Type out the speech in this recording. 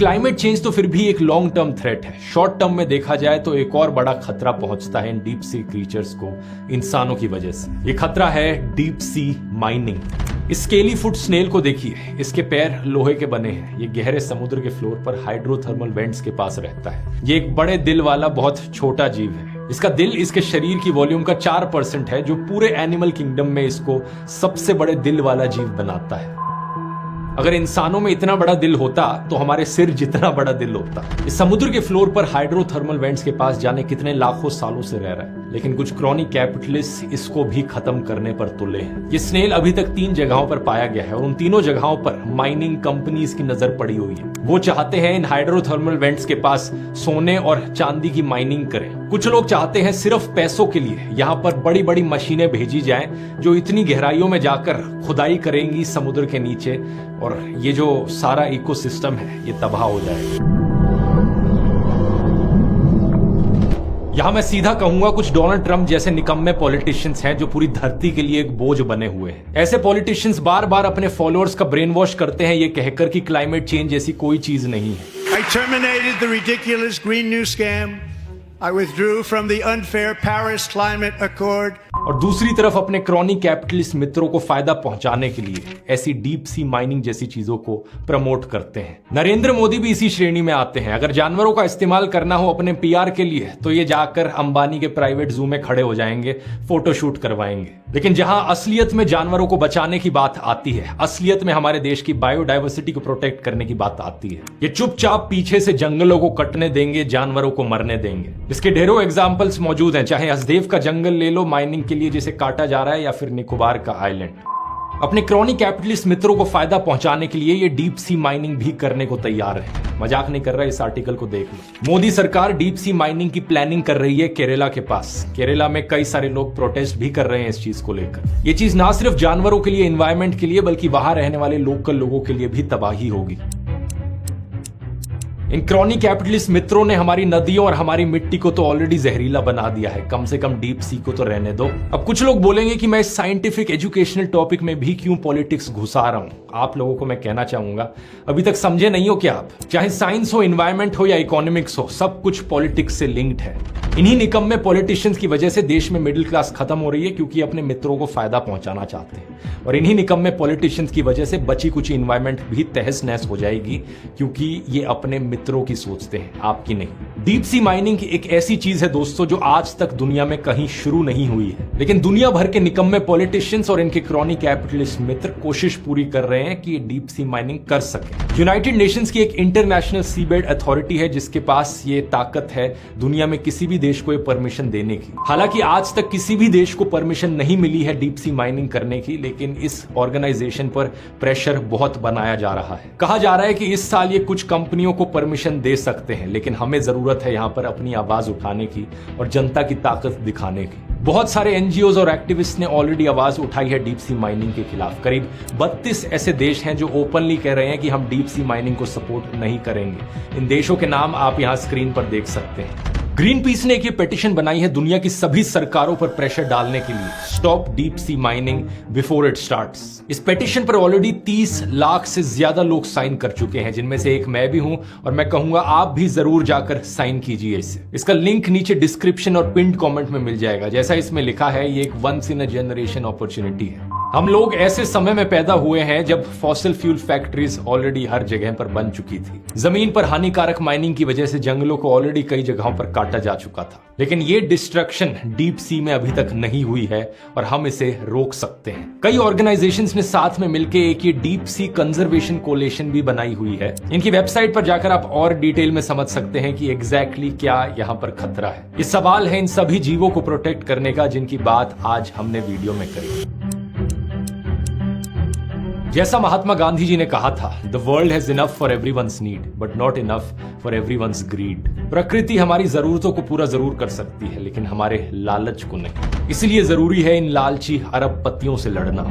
Climate change तो फिर भी एक लॉन्ग टर्म थ्रेट है, शॉर्ट टर्म में देखा जाए तो एक और बड़ा खतरा पहुंचता है इन डीप सी क्रीचर्स को इंसानों की वजह से। ये खतरा है डीप सी माइनिंग। इस स्केली फुट स्नेल को देखिए, इसके पैर लोहे के बने हैं। ये गहरे समुद्र के फ्लोर पर हाइड्रोथर्मल वेंट्स के पास रहता है। ये एक बड़े दिल वाला बहुत छोटा जीव है। इसका दिल इसके शरीर की वॉल्यूम का 4% है, जो पूरे एनिमल किंगडम में इसको सबसे बड़े दिल वाला जीव बनाता है। अगर इंसानों में इतना बड़ा दिल होता तो हमारे सिर जितना बड़ा दिल होता। इस समुद्र के फ्लोर पर हाइड्रोथर्मल वेंट्स के पास जाने कितने लाखों सालों से रह रहा है, लेकिन कुछ क्रॉनिक कैपिटलिस्ट इसको भी खत्म करने पर तुले हैं। ये स्नेल अभी तक 3 जगहों पर पाया गया है और उन तीनों जगहों पर माइनिंग कंपनीज की नजर पड़ी हुई है। वो चाहते हैं इन हाइड्रोथर्मल वेंट्स के पास सोने और चांदी की माइनिंग करें। कुछ लोग चाहते हैं सिर्फ पैसों के लिए यहाँ पर बड़ी बड़ी मशीनें भेजी जाएं जो इतनी गहराइयों में जाकर खुदाई करेंगी समुद्र के नीचे, और ये जो सारा इकोसिस्टम है ये तबाह हो जाएगा। यहां मैं सीधा कहूंगा, कुछ डोनाल्ड ट्रंप जैसे निकम्मे पॉलिटिशियंस हैं जो पूरी धरती के लिए एक बोझ बने हुए हैं। ऐसे पॉलिटिशियंस बार बार अपने फॉलोअर्स का ब्रेन वॉश करते हैं ये कहकर कि क्लाइमेट चेंज जैसी कोई चीज नहीं है। I terminated the ridiculous Green New Scam. I withdrew from the unfair Paris Climate Accord. और दूसरी तरफ अपने क्रॉनिक कैपिटलिस्ट मित्रों को फायदा पहुंचाने के लिए ऐसी डीप सी माइनिंग जैसी चीजों को प्रमोट करते हैं। नरेंद्र मोदी भी इसी श्रेणी में आते हैं। अगर जानवरों का इस्तेमाल करना हो अपने पीआर के लिए तो ये जाकर अंबानी के प्राइवेट जू में खड़े हो जाएंगे, फोटोशूट करवाएंगे। लेकिन जहां असलियत में जानवरों को बचाने की बात आती है, असलियत में हमारे देश की बायोडायवर्सिटी को प्रोटेक्ट करने की बात आती है, ये चुपचाप पीछे से जंगलों को कटने देंगे, जानवरों को मरने देंगे। इसके ढेरों एग्जाम्पल्स मौजूद हैं, चाहे हसदेव का जंगल ले लो माइनिंग के लिए जिसे काटा जा रहा है, या फिर निकोबार का आइलैंड। अपने क्रॉनिक कैपिटलिस्ट मित्रों को फायदा पहुंचाने के लिए ये डीप सी माइनिंग भी करने को तैयार है। मजाक नहीं कर रहा, इस आर्टिकल को देख लो। मोदी सरकार डीप सी माइनिंग की प्लानिंग कर रही है केरला के पास। केरला में कई सारे लोग प्रोटेस्ट भी कर रहे हैं इस चीज को लेकर। ये चीज ना सिर्फ जानवरों के लिए, एनवायरमेंट के लिए, बल्कि वहां रहने वाले लोकल लोगों के लिए भी तबाही होगी। इन क्रॉनिक कैपिटलिस्ट मित्रों ने हमारी नदियों और हमारी मिट्टी को तो ऑलरेडी जहरीला बना दिया है, कम से कम डीप सी को तो रहने दो। अब कुछ लोग बोलेंगे कि मैं इस साइंटिफिक एजुकेशनल टॉपिक में भी क्यों पॉलिटिक्स घुसा रहा हूं। आप लोगों को मैं कहना चाहूंगा, अभी तक समझे नहीं हो क्या आप? चाहे साइंस हो, एनवायरमेंट हो या इकोनॉमिक्स हो, सब कुछ पॉलिटिक्स से लिंक्ड है। इन्हीं निकम्मे पॉलिटिशियंस की वजह से देश में मिडिल क्लास खत्म हो रही है, क्योंकि अपने मित्रों को फायदा पहुंचाना चाहते हैं। और इन्हीं निकम्मे पॉलिटिशियंस की वजह से बची कुछ इन्वायरमेंट भी तहस नहस हो जाएगी, क्योंकि ये अपने मित्रों की सोचते हैं, आपकी नहीं। डीप सी माइनिंग एक ऐसी चीज है दोस्तों जो आज तक दुनिया में कहीं शुरू नहीं हुई है, लेकिन दुनिया भर के निकम्मे पॉलिटिशियंस और इनके क्रॉनिक कैपिटलिस्ट मित्र कोशिश पूरी कर रहे हैं कि ये डीप सी माइनिंग कर सके। यूनाइटेड नेशंस की एक इंटरनेशनल सीबेड अथॉरिटी है जिसके पास ये ताकत है दुनिया में किसी भी देश को ये परमिशन देने की। हालांकि आज तक किसी भी देश को परमिशन नहीं मिली है डीप सी माइनिंग करने की, लेकिन इस ऑर्गेनाइजेशन पर प्रेशर बहुत बनाया जा रहा है। कहा जा रहा है कि इस साल ये कुछ कंपनियों को परमिशन दे सकते हैं, लेकिन हमें जरूरत है यहां पर अपनी आवाज उठाने की और जनता की ताकत दिखाने की। बहुत सारे एनजीओज और एक्टिविस्ट ने ऑलरेडी आवाज उठाई है डीप सी माइनिंग के खिलाफ। करीब 32 ऐसे देश हैं जो ओपनली कह रहे हैं कि हम डीप सी माइनिंग को सपोर्ट नहीं करेंगे। इन देशों के नाम आप यहां स्क्रीन पर देख सकते हैं। ग्रीन पीस ने एक ये पेटिशन बनाई है दुनिया की सभी सरकारों पर प्रेशर डालने के लिए, stop deep sea mining before it starts. इस पेटिशन पर ऑलरेडी 30 लाख से ज्यादा लोग साइन कर चुके हैं, जिनमें से एक मैं भी हूं, और मैं कहूंगा आप भी जरूर जाकर साइन कीजिए इसे। इसका लिंक नीचे डिस्क्रिप्शन और पिन्ड कमेंट में मिल जाएगा। जैसा इसमें लिखा है, ये एक once in a generation opportunity है। हम लोग ऐसे समय में पैदा हुए हैं जब फॉसिल फ्यूल फैक्ट्रीज ऑलरेडी हर जगह पर बन चुकी थी। जमीन पर हानिकारक माइनिंग की वजह से जंगलों को ऑलरेडी कई जगहों पर काटा जा चुका था, लेकिन ये डिस्ट्रक्शन डीप सी में अभी तक नहीं हुई है और हम इसे रोक सकते हैं। कई ऑर्गेनाइजेशंस ने साथ में मिलकर एक ये डीप सी कंजर्वेशन कोलिशन भी बनाई हुई है। इनकी वेबसाइट पर जाकर आप और डिटेल में समझ सकते हैं कि एग्जैक्टली क्या यहाँ पर खतरा है। ये सवाल है इन सभी जीवों को प्रोटेक्ट करने का जिनकी बात आज हमने वीडियो में करी। जैसा महात्मा गांधी जी ने कहा था, the world has enough for everyone's need but not enough for everyone's greed. प्रकृति हमारी जरूरतों को पूरा जरूर कर सकती है, लेकिन हमारे लालच को नहीं। इसलिए जरूरी है इन लालची अरबपतियों से लड़ना।